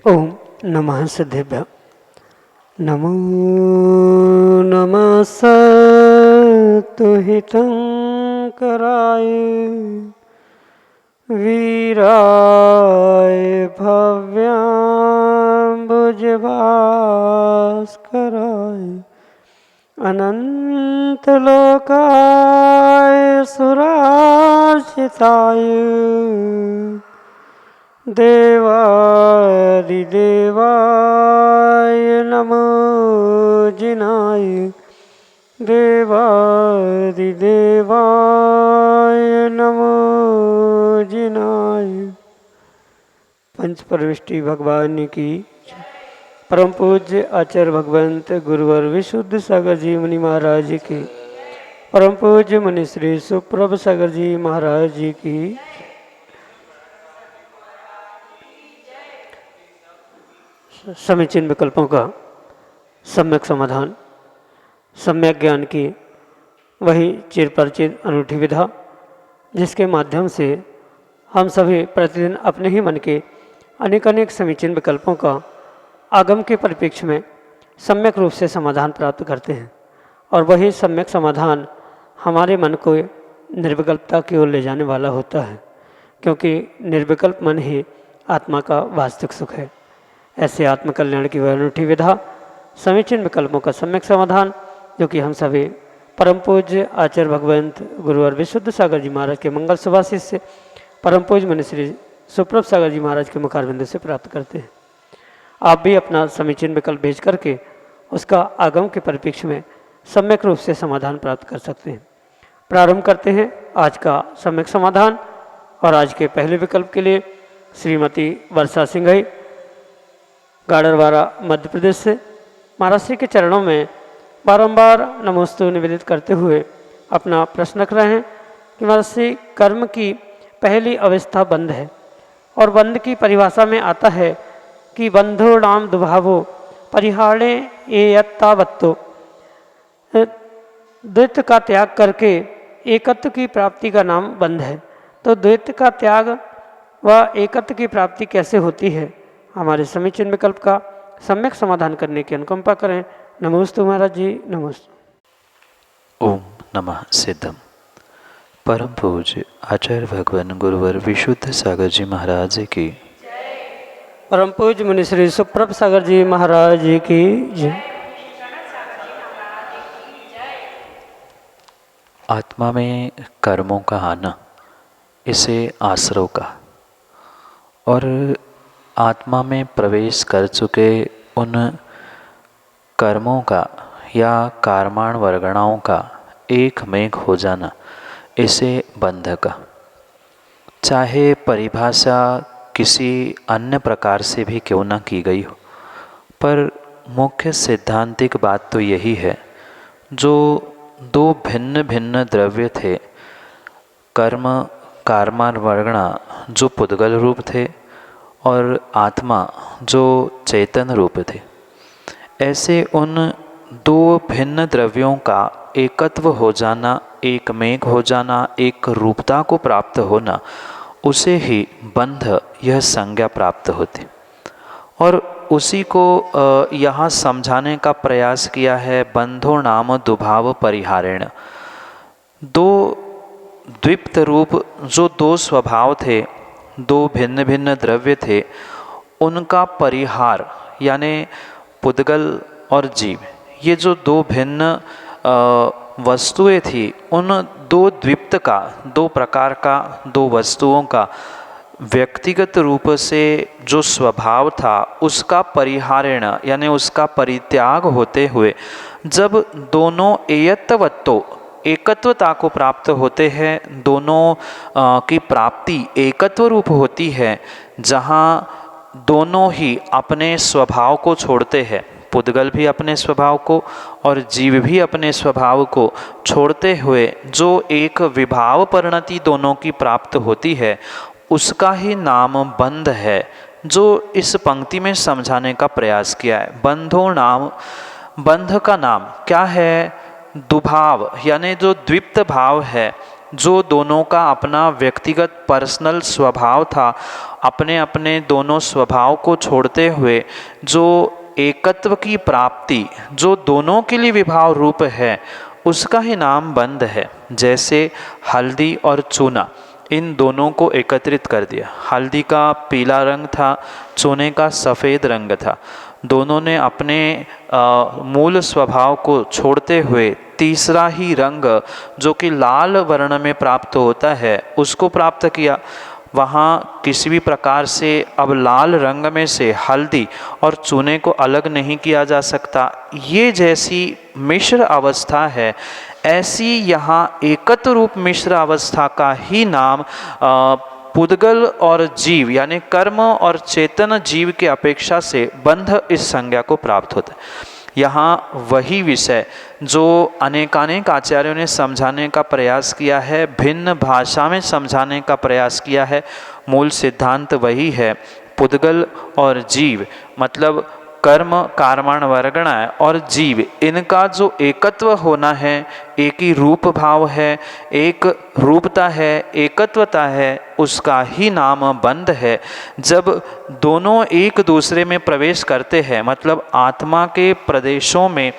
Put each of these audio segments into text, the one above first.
ओम नमः सिद्धेभ्य। नमो नमः सत्तुहितंकराय वीराय भव्याम्बुजभास्कराय अनंतलोकाय सुरार्चिताय देवादिदेवाय नमो जिनाय देवादिदेवाय नमो जिनाय। पंच परविष्टि भगवान की परम पूज्य आचार्य भगवंत गुरुवर विशुद्ध सागर जी मुनि महाराज की, परम पूज्य मुनि श्री सुप्रभ सागर जी महाराज जी की। समीचीन विकल्पों का सम्यक समाधान, सम्यक ज्ञान की वही चिरपरिचित अनूठी विधा जिसके माध्यम से हम सभी प्रतिदिन अपने ही मन के अनेक अनेक समीचीन विकल्पों का आगम के परिप्रेक्ष्य में सम्यक रूप से समाधान प्राप्त करते हैं। और वही सम्यक समाधान हमारे मन को निर्विकल्पता की ओर ले जाने वाला होता है, क्योंकि निर्विकल्प मन ही आत्मा का वास्तविक सुख है। ऐसे आत्मकल्याण की वह अनूठी विधा समीचीन विकल्पों का सम्यक समाधान, जो कि हम सभी परम पूज्य आचार्य भगवंत गुरुवर विशुद्ध सागर जी महाराज के मंगल सुभाषित से परम पूज्य मुनि श्री सुप्रभ सागर जी महाराज के मुखारबिंद से प्राप्त करते हैं। आप भी अपना समीचीन विकल्प भेज करके उसका आगम के परिप्रेक्ष्य में सम्यक रूप से समाधान प्राप्त कर सकते हैं। प्रारंभ करते हैं आज का सम्यक समाधान। और आज के पहले विकल्प के लिए श्रीमती वर्षा सिंघई, गाडरवारा, मध्य प्रदेश से महाराज श्री के चरणों में बारंबार नमोस्तु निवेदित करते हुए अपना प्रश्न रख रहे हैं कि महाराज श्री, कर्म की पहली अवस्था बंध है और बंध की परिभाषा में आता है कि बंधो नाम दुभावो परिहारे ये यत्तावत्तो, द्वैत का त्याग करके एकत्व की प्राप्ति का नाम बंध है। तो द्वैत का त्याग व एकत्व की प्राप्ति कैसे होती है, हमारे समीचीन विकल्प का सम्यक समाधान करने की अनुकंपा करें। नमोस्तु महाराज जी, नमोस्तु। ओम नमः सिद्धम। परम पूज्य आचार्य भगवान गुरुवर विशुद्ध सागर जी महाराज की, परम पूज्य मुनि श्री सुप्रभ सागर जी महाराज जी की जय। आत्मा में कर्मों का आना, इसे आश्रव का, और आत्मा में प्रवेश कर चुके उन कर्मों का या कर्माण वर्गणाओं का एक मेघ हो जाना, इसे बंध का। चाहे परिभाषा किसी अन्य प्रकार से भी क्यों न की गई हो, पर मुख्य सिद्धांतिक बात तो यही है। जो दो भिन्न भिन्न द्रव्य थे, कर्म कर्माण वर्गणा जो पुद्गल रूप थे और आत्मा जो चेतन रूप थे, ऐसे उन दो भिन्न द्रव्यों का एकत्व हो जाना, एक मेघ हो जाना, एक रूपता को प्राप्त होना, उसे ही बंध यह संज्ञा प्राप्त होती। और उसी को यहाँ समझाने का प्रयास किया है बंधो नाम दुभाव परिहारेण। दो द्विप्त रूप जो दो स्वभाव थे, दो भिन्न भिन्न द्रव्य थे, उनका परिहार यानी पुद्गल और जीव, ये जो दो भिन्न वस्तुएं थी, उन दो द्विप्त का, दो प्रकार का, दो वस्तुओं का व्यक्तिगत रूप से जो स्वभाव था, उसका परिहारेण यानी उसका परित्याग होते हुए जब दोनों एयत्वत्तो एकत्वता को प्राप्त होते हैं, दोनों की प्राप्ति एकत्व रूप होती है, जहाँ दोनों ही अपने स्वभाव को छोड़ते हैं। पुद्गल भी अपने स्वभाव को और जीव भी अपने स्वभाव को छोड़ते हुए जो एक विभाव परिणति दोनों की प्राप्त होती है, उसका ही नाम बंध है, जो इस पंक्ति में समझाने का प्रयास किया है। बंधो नाम, बंध का नाम क्या है? दुभाव, यानी जो द्विप्त भाव है, जो दोनों का अपना व्यक्तिगत पर्सनल स्वभाव था, अपने अपने दोनों स्वभाव को छोड़ते हुए जो एकत्व की प्राप्ति, जो दोनों के लिए विभाव रूप है, उसका ही नाम बंध है। जैसे हल्दी और चूना, इन दोनों को एकत्रित कर दिया। हल्दी का पीला रंग था, चूने का सफ़ेद रंग था। दोनों ने अपने मूल स्वभाव को छोड़ते हुए तीसरा ही रंग, जो कि लाल वर्ण में प्राप्त होता है, उसको प्राप्त किया। वहाँ किसी भी प्रकार से अब लाल रंग में से हल्दी और चूने को अलग नहीं किया जा सकता। ये जैसी मिश्र अवस्था है, ऐसी यहाँ एकत्व रूप मिश्र अवस्था का ही नाम पुद्गल और जीव, यानी कर्म और चेतन जीव के अपेक्षा से बंध इस संज्ञा को प्राप्त होता है। यहाँ वही विषय जो अनेकानेक आचार्यों ने समझाने का प्रयास किया है, भिन्न भाषा में समझाने का प्रयास किया है, मूल सिद्धांत वही है। पुद्गल और जीव मतलब कर्म कार्मण वर्गणा और जीव, इनका जो एकत्व होना है, एक ही रूप भाव है, एक रूपता है, एकत्वता है, उसका ही नाम बंध है। जब दोनों एक दूसरे में प्रवेश करते हैं, मतलब आत्मा के प्रदेशों में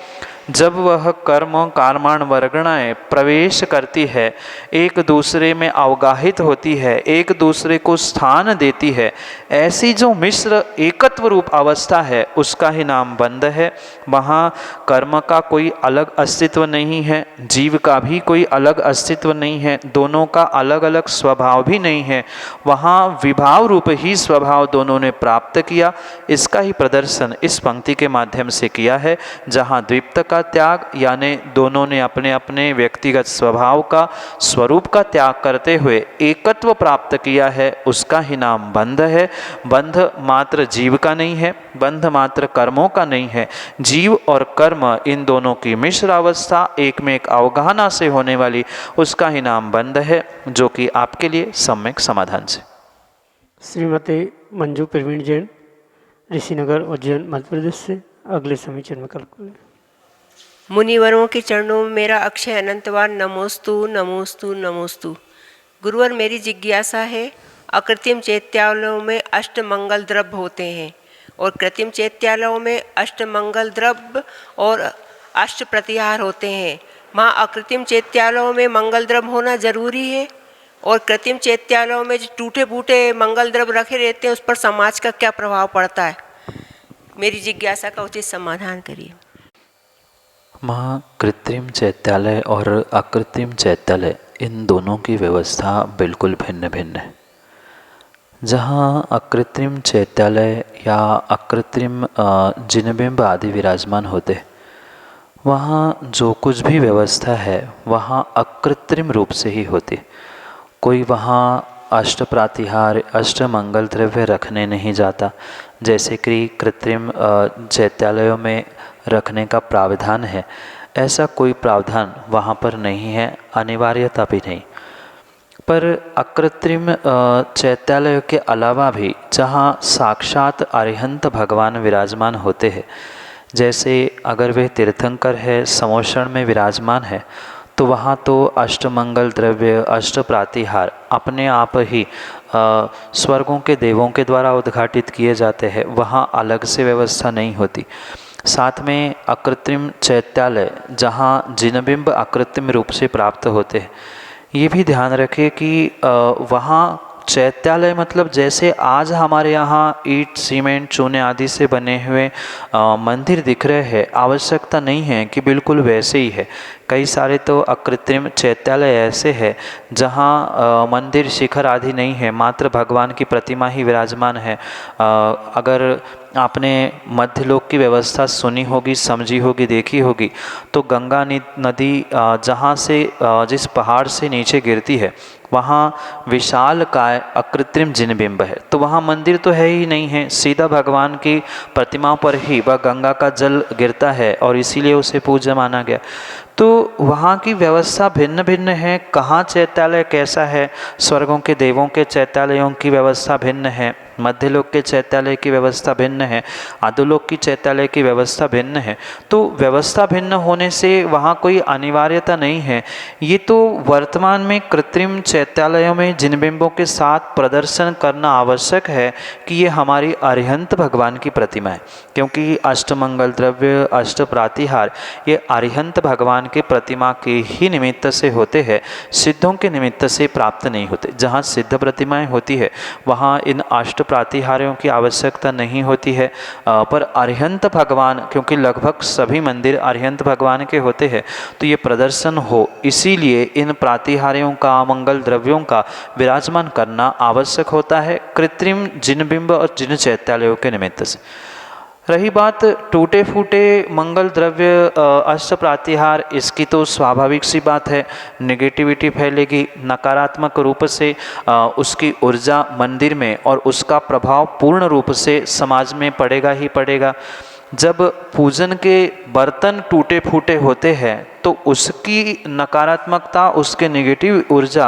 जब वह कर्म कार्माण वर्गणाएँ प्रवेश करती है, एक दूसरे में अवगाहित होती है, एक दूसरे को स्थान देती है, ऐसी जो मिश्र एकत्व रूप अवस्था है, उसका ही नाम बंध है। वहाँ कर्म का कोई अलग अस्तित्व नहीं है, जीव का भी कोई अलग अस्तित्व नहीं है, दोनों का अलग अलग स्वभाव भी नहीं है। वहाँ विभाव रूप ही स्वभाव दोनों ने प्राप्त किया। इसका ही प्रदर्शन इस पंक्ति के माध्यम से किया है, जहाँ द्विप्त का त्याग, यानी दोनों ने अपने अपने व्यक्तिगत स्वभाव का, स्वरूप का त्याग करते हुए एकत्व प्राप्त किया है, उसका ही नाम बंध है। बंध मात्र जीव का नहीं है, बंध मात्र कर्मों का नहीं है। जीव और कर्म इन दोनों की मिश्र अवस्था, एक में एक अवगाहना से होने वाली, उसका ही नाम बंध है, जो कि आपके लिए सम्यक समाधान से। श्रीमती मंजू प्रवीण जैन, ऋषिनगर उज्जैन मध्य प्रदेश से अगले समीचन में कल। मुनिवरों के चरणों में मेरा अक्षय अनंतवार नमोस्तु नमोस्तु नमोस्तु। गुरुवर, मेरी जिज्ञासा है, अकृत्रिम चैत्यालयों में अष्टमंगल द्रव्य होते हैं और कृत्रिम चैत्यालयों में अष्टमंगल द्रव्य और अष्ट प्रतिहार होते हैं। वहाँ अकृत्रिम चैत्यालयों में मंगल द्रव्य होना जरूरी है और कृत्रिम चैत्यालयों में जो टूटे फूटे मंगल द्रव्य रखे रहते हैं, उस पर समाज का क्या प्रभाव पड़ता है? मेरी जिज्ञासा का उचित समाधान करिए। वहाँ कृत्रिम चैत्यालय और अकृत्रिम चैत्यालय, इन दोनों की व्यवस्था बिल्कुल भिन्न भिन्न है। जहाँ अकृत्रिम चैत्यालय या अकृत्रिम जिनबिंब आदि विराजमान होते, वहाँ जो कुछ भी व्यवस्था है वहाँ अकृत्रिम रूप से ही होती। कोई वहाँ अष्ट प्रातिहार, अष्ट मंगल द्रव्य रखने नहीं जाता, जैसे कि कृत्रिम चैत्यालयों में रखने का प्रावधान है। ऐसा कोई प्रावधान वहाँ पर नहीं है, अनिवार्यता भी नहीं। पर अकृत्रिम चैत्यालय के अलावा भी जहाँ साक्षात अरिहंत भगवान विराजमान होते हैं, जैसे अगर वे तीर्थंकर है, समोषण में विराजमान है, तो वहाँ तो अष्टमंगल द्रव्य, अष्ट प्रातिहार अपने आप ही स्वर्गों के देवों के द्वारा उद्घाटित किए जाते हैं, वहाँ अलग से व्यवस्था नहीं होती। साथ में अकृत्रिम चैत्यालय जहाँ जिनबिंब अकृत्रिम रूप से प्राप्त होते हैं, ये भी ध्यान रखें कि वहाँ चैत्यालय मतलब जैसे आज हमारे यहाँ ईंट, सीमेंट, चूने आदि से बने हुए मंदिर दिख रहे हैं, आवश्यकता नहीं है कि बिल्कुल वैसे ही है। कई सारे तो अकृत्रिम चैत्यालय ऐसे हैं जहाँ मंदिर शिखर आदि नहीं है, मात्र भगवान की प्रतिमा ही विराजमान है। अगर आपने मध्यलोक की व्यवस्था सुनी होगी, समझी होगी, देखी होगी, तो गंगा नदी जहाँ से जिस पहाड़ से नीचे गिरती है वहाँ विशाल काय अकृत्रिम जिनबिंब है। तो वहाँ मंदिर तो है ही नहीं है, सीधा भगवान की प्रतिमा पर ही वह गंगा का जल गिरता है और इसीलिए उसे पूज्य माना गया। तो वहाँ की व्यवस्था भिन्न भिन्न है। कहाँ चैत्यालय कैसा है, स्वर्गों के देवों के चैत्यालयों की व्यवस्था भिन्न है, मध्यलोक के चैत्यालय की व्यवस्था भिन्न है, आदुलोक की चैत्यालय की व्यवस्था भिन्न है। तो व्यवस्था भिन्न होने से वहाँ कोई अनिवार्यता नहीं है। ये तो वर्तमान में कृत्रिम चैत्यालयों में जिनबिंबों के साथ प्रदर्शन करना आवश्यक है कि ये हमारी अरिहंत भगवान की प्रतिमा है, क्योंकि अष्टमंगल द्रव्य, अष्ट प्रातिहार ये अरिहंत भगवान के प्रतिमा के ही निमित्त से होते हैं, सिद्धों के निमित्त से प्राप्त नहीं होते। जहाँ सिद्ध प्रतिमाएं होती है वहाँ इन अष्ट प्रातिहार्यों की आवश्यकता नहीं होती है। पर अरिहंत भगवान, क्योंकि लगभग सभी मंदिर अरिहंत भगवान के होते हैं, तो ये प्रदर्शन हो इसीलिए इन प्रातिहार्यों का, मंगल द्रव्यों का विराजमान करना आवश्यक होता है कृत्रिम जिनबिंब और जिन चैत्यालयों के निमित्त से। रही बात टूटे फूटे मंगल द्रव्य, अष्ट प्रातिहार, इसकी तो स्वाभाविक सी बात है, नेगेटिविटी फैलेगी, नकारात्मक रूप से उसकी ऊर्जा मंदिर में और उसका प्रभाव पूर्ण रूप से समाज में पड़ेगा ही पड़ेगा। जब पूजन के बर्तन टूटे फूटे होते हैं तो उसकी नकारात्मकता, उसके नेगेटिव ऊर्जा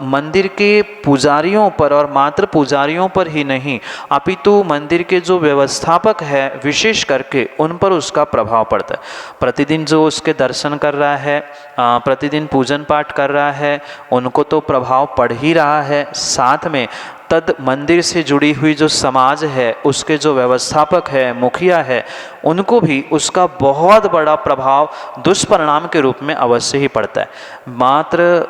मंदिर के पुजारियों पर और मात्र पुजारियों पर ही नहीं अपितु मंदिर के जो व्यवस्थापक है विशेष करके उन पर उसका प्रभाव पड़ता है। प्रतिदिन जो उसके दर्शन कर रहा है, प्रतिदिन पूजन पाठ कर रहा है, उनको तो प्रभाव पड़ ही रहा है। साथ में तद मंदिर से जुड़ी हुई जो समाज है, उसके जो व्यवस्थापक है, मुखिया है, उनको भी उसका बहुत बड़ा प्रभाव दुष्परिणाम के रूप में अवश्य ही पड़ता है। मात्र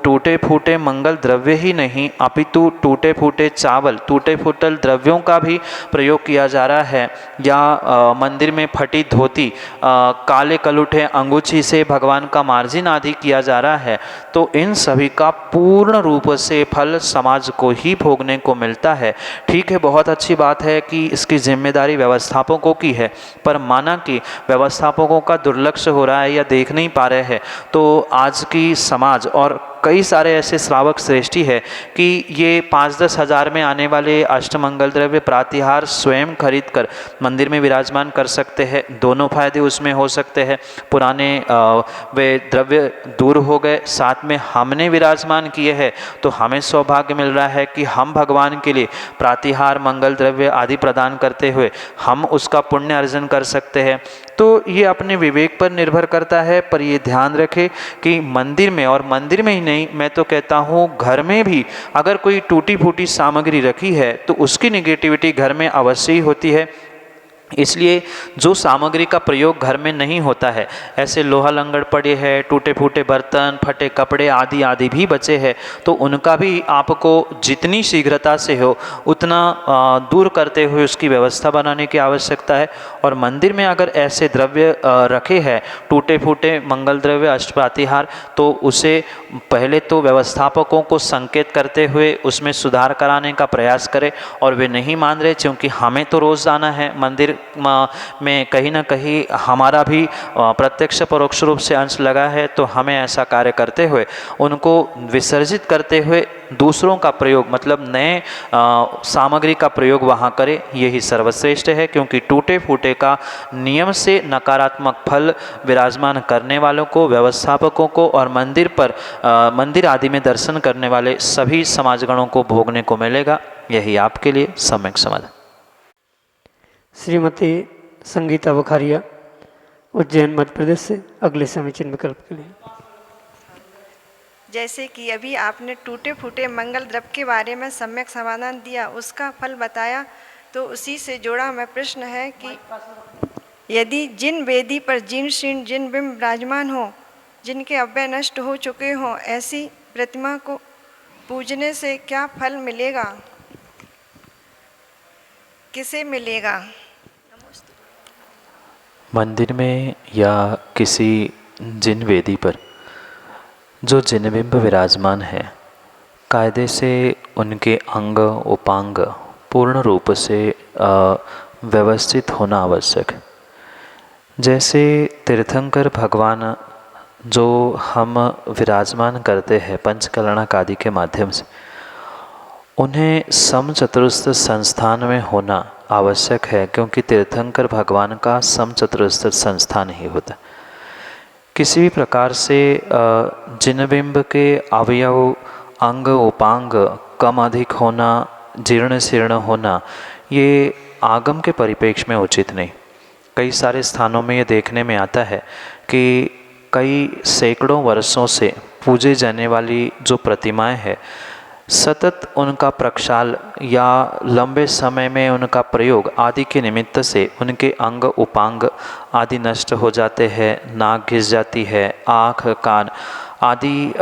टूटे फूटे मंगल द्रव्य ही नहीं अपितु टूटे फूटे चावल, टूटे फूटल द्रव्यों का भी प्रयोग किया जा रहा है, या मंदिर में फटी धोती, काले कलुठे अंगूठी से भगवान का मार्जिन आदि किया जा रहा है, तो इन सभी का पूर्ण रूप से फल समाज को ही भोगने को मिलता है। ठीक है, बहुत अच्छी बात है कि इसकी जिम्मेदारी व्यवस्थापकों की है, पर माना कि व्यवस्थापकों का दुर्लक्ष्य हो रहा है या देख नहीं पा रहे हैं, तो आज की समाज और कई सारे ऐसे श्रावक श्रेष्ठी है कि ये 5-10 हज़ार में आने वाले अष्टमंगल द्रव्य प्रातिहार स्वयं खरीद कर मंदिर में विराजमान कर सकते हैं। दोनों फायदे उसमें हो सकते हैं, पुराने वे द्रव्य दूर हो गए, साथ में हमने विराजमान किए हैं, तो हमें सौभाग्य मिल रहा है कि हम भगवान के लिए प्रातिहार, मंगल द्रव्य आदि प्रदान करते हुए हम उसका पुण्य अर्जन कर सकते हैं। तो ये अपने विवेक पर निर्भर करता है, पर ये ध्यान रखें कि मंदिर में, और मंदिर में ही नहीं, मैं तो कहता हूँ घर में भी अगर कोई टूटी फूटी सामग्री रखी है तो उसकी नेगेटिविटी घर में अवश्य ही होती है। इसलिए जो सामग्री का प्रयोग घर में नहीं होता है, ऐसे लोहा लंगड़ पड़े हैं, टूटे फूटे बर्तन, फटे कपड़े आदि आदि भी बचे हैं, तो उनका भी आपको जितनी शीघ्रता से हो उतना दूर करते हुए उसकी व्यवस्था बनाने की आवश्यकता है। और मंदिर में अगर ऐसे द्रव्य रखे हैं, टूटे फूटे मंगल द्रव्य, अष्टप्रातिहार, तो उसे पहले तो व्यवस्थापकों को संकेत करते हुए उसमें सुधार कराने का प्रयास करें। और वे नहीं मान रहे, क्योंकि हमें तो रोज़ जाना है मंदिर में, कहीं ना कहीं हमारा भी प्रत्यक्ष परोक्ष रूप से अंश लगा है, तो हमें ऐसा कार्य करते हुए उनको विसर्जित करते हुए दूसरों का प्रयोग, मतलब नए सामग्री का प्रयोग वहाँ करें, यही सर्वश्रेष्ठ है। क्योंकि टूटे फूटे का नियम से नकारात्मक फल विराजमान करने वालों को, व्यवस्थापकों को और मंदिर पर मंदिर आदि में दर्शन करने वाले सभी समाजगणों को भोगने को मिलेगा। यही आपके लिए सम्यक समाधान। श्रीमती संगीता बुखारिया, उज्जैन मध्य प्रदेश से, अगले समीचीन विकल्प के लिए। जैसे कि अभी आपने टूटे फूटे मंगल द्रव्य के बारे में सम्यक समाधान दिया, उसका फल बताया, तो उसी से जोड़ा मैं प्रश्न है कि यदि जिन वेदी पर जीर्ण शीर्ण जिन बिंब विराजमान हो, जिनके अव्यय नष्ट हो चुके हों, ऐसी प्रतिमा को पूजने से क्या फल मिलेगा, किसे मिलेगा? मंदिर में या किसी जिन वेदी पर जो जिनबिंब विराजमान है, कायदे से उनके अंग उपांग पूर्ण रूप से व्यवस्थित होना आवश्यक है। जैसे तीर्थंकर भगवान जो हम विराजमान करते हैं पंचकलणक आदि के माध्यम से, उन्हें समचतुरस्थ संस्थान में होना आवश्यक है, क्योंकि तीर्थंकर भगवान का समचतुरस्थ संस्थान ही होता। किसी भी प्रकार से जिनबिंब के अवयव अंग उपांग कम अधिक होना, जीर्ण शीर्ण होना, ये आगम के परिप्रेक्ष्य में उचित नहीं। कई सारे स्थानों में ये देखने में आता है कि कई सैकड़ों वर्षों से पूजे जाने वाली जो प्रतिमाएं हैं, सतत उनका प्रक्षाल या लंबे समय में उनका प्रयोग आदि के निमित्त से उनके अंग उपांग आदि नष्ट हो जाते हैं, नाक घिस जाती है, आँख कान आदि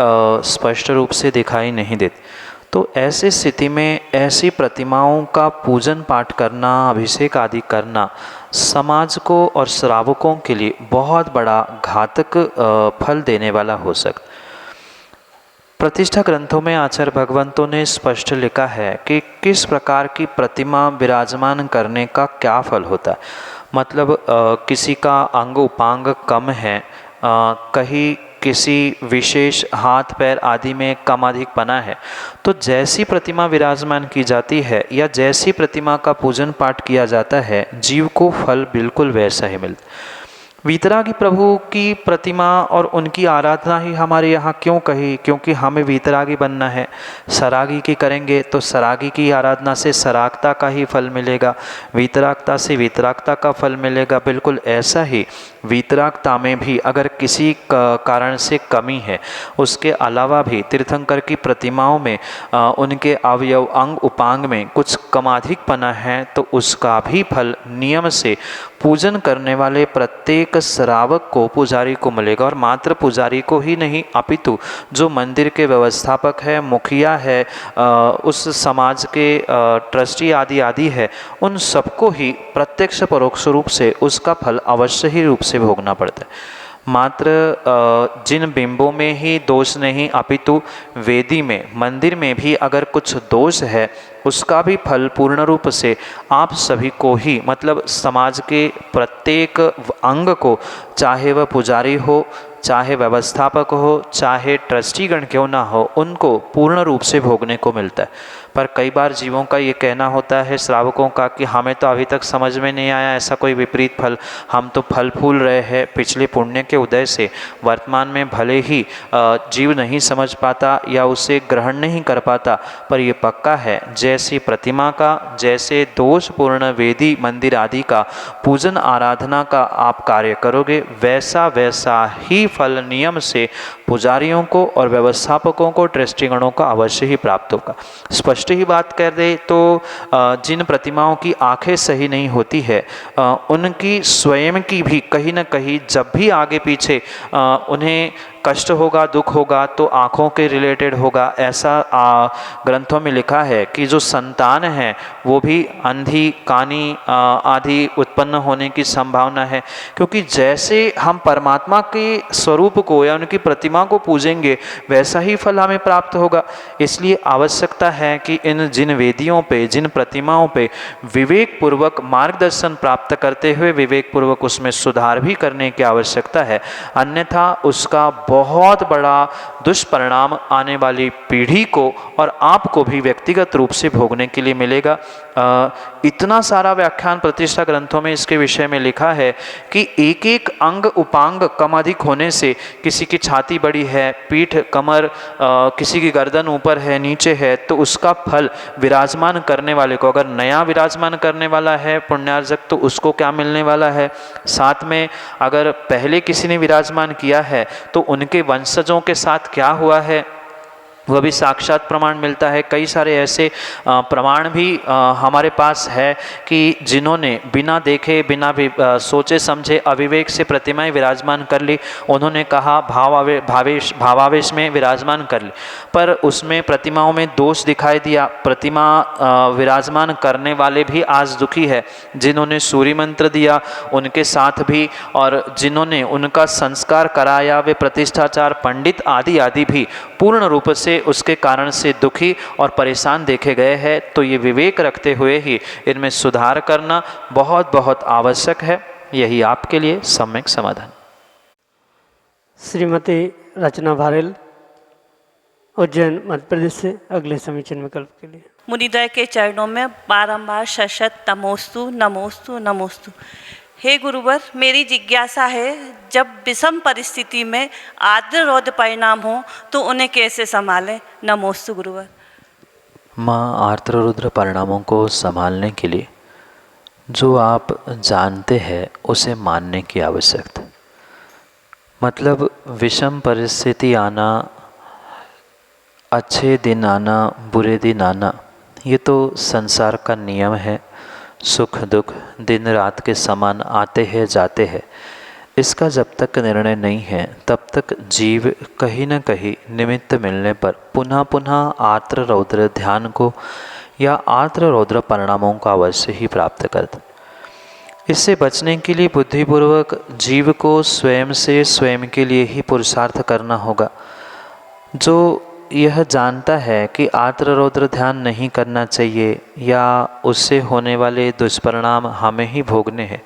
स्पष्ट रूप से दिखाई नहीं देते। तो ऐसी स्थिति में ऐसी प्रतिमाओं का पूजन पाठ करना, अभिषेक आदि करना समाज को और श्रावकों के लिए बहुत बड़ा घातक फल देने वाला हो सकता। प्रतिष्ठा ग्रंथों में आचार्य भगवंतों ने स्पष्ट लिखा है कि किस प्रकार की प्रतिमा विराजमान करने का क्या फल होता है। मतलब किसी का अंग उपांग कम है, कहीं किसी विशेष हाथ पैर आदि में कम अधिक पना है, तो जैसी प्रतिमा विराजमान की जाती है या जैसी प्रतिमा का पूजन पाठ किया जाता है, जीव को फल बिल्कुल वैसा ही मिलता। वीतरागी प्रभु की प्रतिमा और उनकी आराधना ही हमारे यहाँ क्यों कही? क्योंकि हमें वीतरागी बनना है। सरागी की करेंगे तो सरागी की आराधना से सरागता का ही फल मिलेगा, वीतरागता से वीतरागता का फल मिलेगा। बिल्कुल ऐसा ही वीतरागता में भी अगर किसी कारण से कमी है, उसके अलावा भी तीर्थंकर की प्रतिमाओं में उनके अवयव अंग उपांग में कुछ कमाधिकपना है, तो उसका भी फल नियम से पूजन करने वाले प्रत्येक श्रावक को, पुजारी को मिलेगा। और मात्र पुजारी को ही नहीं, अपितु जो मंदिर के व्यवस्थापक है, मुखिया है, उस समाज के ट्रस्टी आदि है, उन सबको ही प्रत्यक्ष परोक्ष रूप से उसका फल अवश्य ही रूप से भोगना पड़ता है। मात्र जिन बिंबों में ही दोष नहीं, अपितु वेदी में, मंदिर में भी अगर कुछ दोष है, उसका भी फल पूर्ण रूप से आप सभी को ही, मतलब समाज के प्रत्येक अंग को, चाहे वह पुजारी हो, चाहे व्यवस्थापक हो, चाहे ट्रस्टीगण क्यों ना हो, उनको पूर्ण रूप से भोगने को मिलता है। पर कई बार जीवों का ये कहना होता है, श्रावकों का, कि हमें तो अभी तक समझ में नहीं आया ऐसा कोई विपरीत फल, हम तो फल फूल रहे हैं पिछले पुण्य के उदय से। वर्तमान में भले ही जीव नहीं समझ पाता या उसे ग्रहण नहीं कर पाता, पर यह पक्का है, जैसी प्रतिमा का, जैसे दोषपूर्ण वेदी मंदिर आदि का पूजन आराधना का आप कार्य करोगे, वैसा वैसा ही फल नियम से पुजारियों को और व्यवस्थापकों को, ट्रस्टीगणों को अवश्य ही प्राप्त होगा। स्पष्ट ही बात कर दे तो जिन प्रतिमाओं की आंखें सही नहीं होती है, उनकी स्वयं की भी कहीं न कहीं जब भी आगे पीछे उन्हें कष्ट होगा, दुख होगा, तो आँखों के रिलेटेड होगा। ऐसा ग्रंथों में लिखा है कि जो संतान है वो भी अंधी, कानी आदि उत्पन्न होने की संभावना है, क्योंकि जैसे हम परमात्मा के स्वरूप को या उनकी प्रतिमा को पूजेंगे, वैसा ही फल हमें प्राप्त होगा। इसलिए आवश्यकता है कि इन जिन वेदियों पे, जिन प्रतिमाओं पे विवेक पूर्वक मार्गदर्शन प्राप्त करते हुए विवेक पूर्वक उसमें सुधार भी करने की आवश्यकता है, अन्यथा उसका बहुत बड़ा दुष्परिणाम आने वाली पीढ़ी को और आपको भी व्यक्तिगत रूप से भोगने के लिए मिलेगा। इतना सारा व्याख्यान प्रतिष्ठा ग्रंथों में इसके विषय में लिखा है कि एक एक अंग उपांग कम अधिक होने से, किसी की छाती बड़ी है, पीठ, कमर, किसी की गर्दन ऊपर है, नीचे है, तो उसका फल विराजमान करने वाले को, अगर नया विराजमान करने वाला है पुण्यार्जक, तो उसको क्या मिलने वाला है। साथ में अगर पहले किसी ने विराजमान किया है तो उनके वंशजों के साथ क्या हुआ है, वह भी साक्षात प्रमाण मिलता है। कई सारे ऐसे प्रमाण भी हमारे पास है कि जिन्होंने बिना देखे बिना भी सोचे समझे अविवेक से प्रतिमाएं विराजमान कर ली, उन्होंने कहा भावावेश में विराजमान कर ली, पर उसमें प्रतिमाओं में दोष दिखाई दिया। प्रतिमा विराजमान करने वाले भी आज दुखी है, जिन्होंने सूर्य मंत्र दिया उनके साथ भी, और जिन्होंने उनका संस्कार कराया वे प्रतिष्ठाचार पंडित आदि भी पूर्ण रूप से उसके कारण से दुखी और परेशान देखे गए हैं। तो ये विवेक रखते हुए ही इनमें सुधार करना बहुत बहुत आवश्यक है। यही आपके लिए सम्यक समाधान। श्रीमती रचना भारेल, उज्जैन मध्य प्रदेश से अगले समीचीन विकल्प के लिए। मुनिद्वय के चरणों में बारंबार शशत नमोस्तु नमोस्तु नमोस्तु। हे गुरुवर, मेरी जिज्ञासा है, जब विषम परिस्थिति में आर्द्र रौद्र परिणाम हो तो उन्हें कैसे संभालें? नमोस्तु गुरुवर। माँ, आर्द्र रुद्र परिणामों को संभालने के लिए जो आप जानते हैं उसे मानने की आवश्यकता। मतलब विषम परिस्थिति आना, अच्छे दिन आना, बुरे दिन आना, ये तो संसार का नियम है। सुख दुख दिन रात के समान आते हैं जाते हैं। इसका जब तक निर्णय नहीं है तब तक जीव कहीं न कहीं निमित्त मिलने पर पुनः पुनः आर्द्र रौद्र ध्यान को या आर्द्र रौद्र परिणामों को अवश्य ही प्राप्त करता। इससे बचने के लिए बुद्धिपूर्वक जीव को स्वयं से स्वयं के लिए ही पुरुषार्थ करना होगा। जो यह जानता है कि आर्द्र रौद्र ध्यान नहीं करना चाहिए या उससे होने वाले दुष्परिणाम हमें ही भोगने हैं,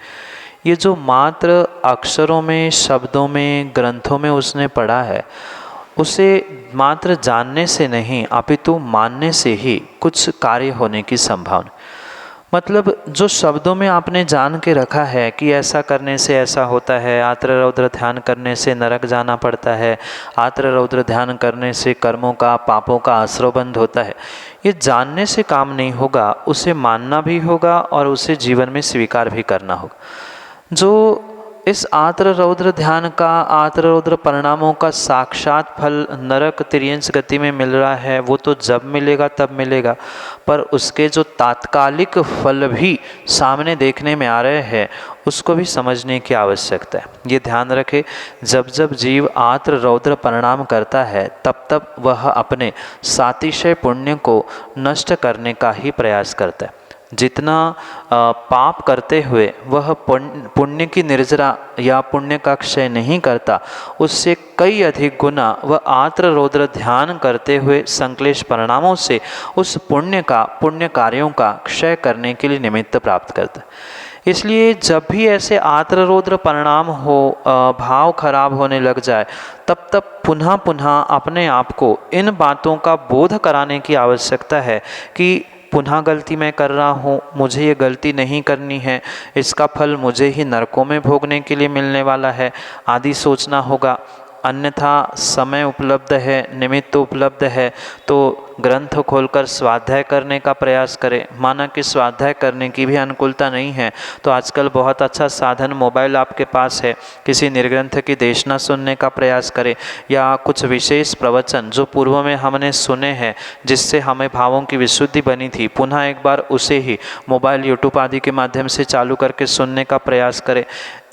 ये जो मात्र अक्षरों में, शब्दों में, ग्रंथों में उसने पढ़ा है, उसे मात्र जानने से नहीं अपितु मानने से ही कुछ कार्य होने की संभावना। मतलब जो शब्दों में आपने जान के रखा है कि ऐसा करने से ऐसा होता है, आर्द्र रौद्र ध्यान करने से नरक जाना पड़ता है, आर्द्र रौद्र ध्यान करने से कर्मों का, पापों का आश्रय बंद होता है, ये जानने से काम नहीं होगा, उसे मानना भी होगा और उसे जीवन में स्वीकार भी करना होगा। जो इस आर्द्र रौद्र ध्यान का, आर्द्र रौद्र परिणामों का साक्षात फल नरक तिर्यंश गति में मिल रहा है, वो तो जब मिलेगा तब मिलेगा, पर उसके जो तात्कालिक फल भी सामने देखने में आ रहे हैं उसको भी समझने की आवश्यकता है। ये ध्यान रखें, जब जब जीव आर्द्र रौद्र परिणाम करता है तब तब वह अपने सातिशय पुण्य को नष्ट करने का ही प्रयास करता है। जितना पाप करते हुए वह पुण्य की निर्जरा या पुण्य का क्षय नहीं करता, उससे कई अधिक गुना वह आर्द्र रौद्र ध्यान करते हुए संक्लेश परिणामों से उस पुण्य कार्यों का क्षय करने के लिए निमित्त प्राप्त करता है। इसलिए जब भी ऐसे आर्द्र रौद्र परिणाम हो, भाव खराब होने लग जाए, तब तब पुनः पुनः अपने आप को इन बातों का बोध कराने की आवश्यकता है कि पुनः गलती मैं कर रहा हूँ, मुझे ये गलती नहीं करनी है, इसका फल मुझे ही नरकों में भोगने के लिए मिलने वाला है आदि सोचना होगा। अन्यथा समय उपलब्ध है, निमित्त उपलब्ध है, तो ग्रंथ खोलकर स्वाध्याय करने का प्रयास करें। माना कि स्वाध्याय करने की भी अनुकूलता नहीं है तो आजकल बहुत अच्छा साधन मोबाइल आपके पास है, किसी निर्ग्रंथ की देशना सुनने का प्रयास करें या कुछ विशेष प्रवचन जो पूर्व में हमने सुने हैं जिससे हमें भावों की विशुद्धि बनी थी, पुनः एक बार उसे ही मोबाइल यूट्यूब आदि के माध्यम से चालू करके सुनने का प्रयास करें।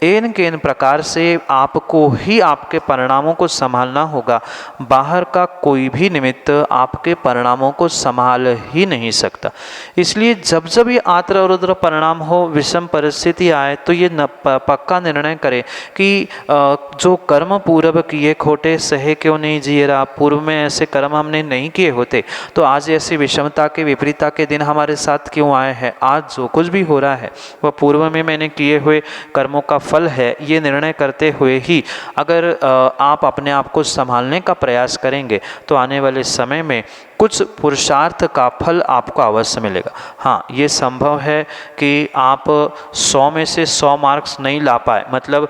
इन प्रकार से आपको ही आपके परिणामों को संभालना होगा। बाहर का कोई भी निमित्त आपके परिणामों को संभाल ही नहीं सकता। इसलिए जब जब ये आर्द्र रौद्र परिणाम हो, विषम परिस्थिति आए, तो ये पक्का निर्णय करें कि जो कर्म पूर्व किए खोटे सहे क्यों नहीं जिए रहा, पूर्व में ऐसे कर्म हमने नहीं किए होते तो आज ऐसी विषमता के विपरीता के दिन हमारे साथ क्यों आए हैं। आज जो कुछ भी हो रहा है वह पूर्व में मैंने किए हुए कर्मों का फल है। ये निर्णय करते हुए ही अगर आप अपने आप को संभालने का प्रयास करेंगे तो आने वाले समय में कुछ पुरुषार्थ का फल आपको अवश्य मिलेगा। हाँ, ये संभव है कि आप 100 में से 100 मार्क्स नहीं ला पाए, मतलब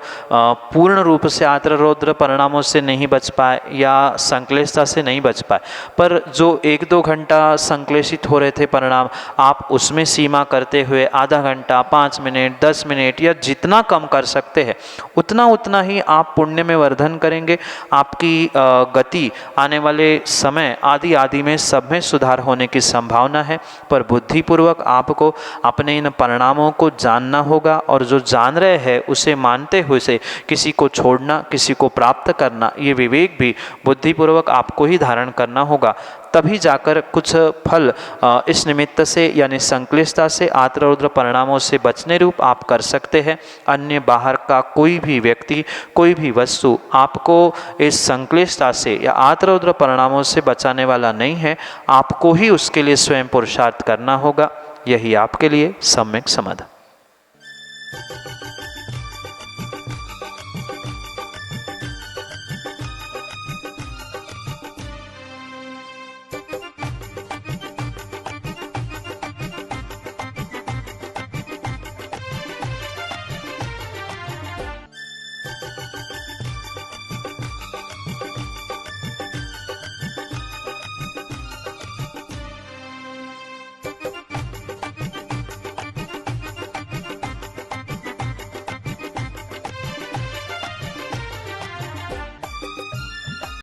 पूर्ण रूप से आर्द्र रौद्र परिणामों से नहीं बच पाए या संश्लेषता से नहीं बच पाए, पर जो 1-2 घंटा संश्लेषित हो रहे थे परिणाम, आप उसमें सीमा करते हुए आधा घंटा, 5 मिनट, 10 मिनट या जितना कम कर सकते हैं उतना ही आप पुण्य में वर्धन करेंगे। आपकी गति आने वाले समय आदि में सब में सुधार होने की संभावना है। पर बुद्धिपूर्वक आपको अपने इन परिणामों को जानना होगा, और जो जान रहे हैं उसे मानते हुए से किसी को छोड़ना, किसी को प्राप्त करना, ये विवेक भी बुद्धिपूर्वक आपको ही धारण करना होगा। तभी जाकर कुछ फल इस निमित्त से यानी संश्लेषता से, आर्द्र रौद्र परिणामों से बचने रूप आप कर सकते हैं। अन्य बाहर का कोई भी व्यक्ति, कोई भी वस्तु आपको इस संश्लेषता से या आर्द्र रौद्र परिणामों से बचाने वाला नहीं है। आपको ही उसके लिए स्वयं पुरुषार्थ करना होगा। यही आपके लिए सम्यक समाधान।